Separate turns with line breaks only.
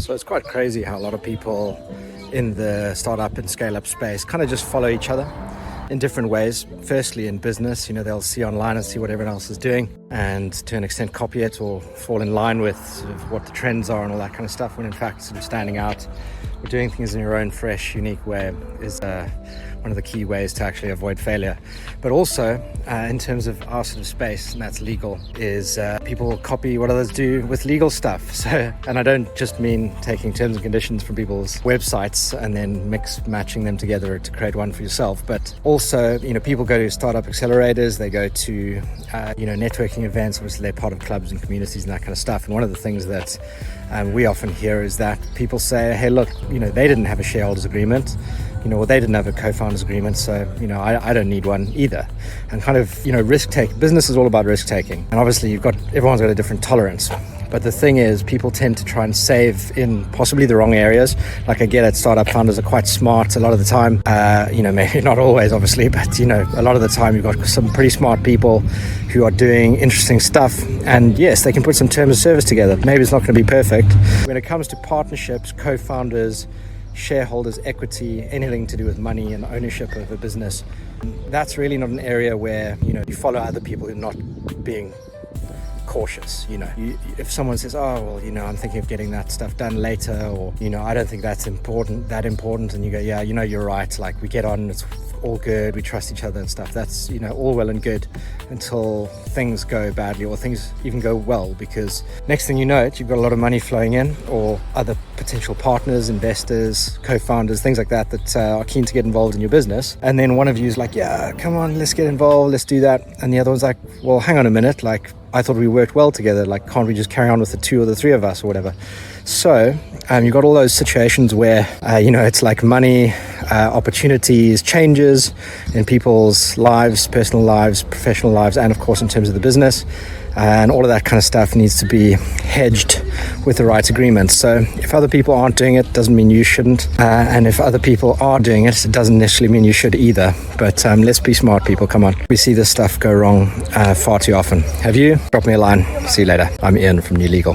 So it's quite crazy how a lot of people in the startup and scale-up space kind of just follow each other in different ways. Firstly, in business, they'll see online and see what everyone else is doing and to an extent copy it or fall in line with sort of what the trends are and all that kind of stuff, when in fact sort of standing out or doing things in your own fresh, unique way is one of the key ways to actually avoid failure. But also in terms of our sort of space, and that's legal, is people copy what others do with legal stuff. So, and I don't just mean taking terms and conditions from people's websites and then matching them together to create one for yourself, but also, people go to startup accelerators, they go to, networking events, obviously they're part of clubs and communities and that kind of stuff. And one of the things that we often hear is that people say, hey, look, they didn't have a shareholders agreement, or they didn't have a co-founders agreement, so, I don't need one either. And kind of, risk take. Business is all about risk taking. And obviously everyone's got a different tolerance. But the thing is, people tend to try and save in possibly the wrong areas. Like, I get it, startup founders are quite smart a lot of the time. Maybe not always, obviously, but, a lot of the time you've got some pretty smart people who are doing interesting stuff. And yes, they can put some terms of service together. Maybe it's not going to be perfect. When it comes to partnerships, co-founders, shareholders, equity, anything to do with money and ownership of a business, that's really not an area where, you follow other people who are not being cautious. If someone says, oh, well, I'm thinking of getting that stuff done later, or, I don't think that's important, and you go, yeah, you're right, like, we get on, it's all good, we trust each other and stuff. That's, all well and good until things go badly or things even go well, because next thing you know it, you've got a lot of money flowing in, or other potential partners, investors, co-founders, things like that are keen to get involved in your business. And then one of you is like, yeah, come on, let's get involved, let's do that. And the other one's like, well, hang on a minute, like, I thought we worked well together, like, can't we just carry on with the two or the three of us or whatever? So you've got all those situations where, it's like money, opportunities, changes in people's lives, personal lives, professional lives, and of course in terms of the business. And all of that kind of stuff needs to be hedged with the right agreements. So if other people aren't doing it, doesn't mean you shouldn't. And if other people are doing it, it doesn't necessarily mean you should either. But let's be smart, people. Come on. We see this stuff go wrong far too often. Have you? Drop me a line. See you later. I'm Ian from New Legal.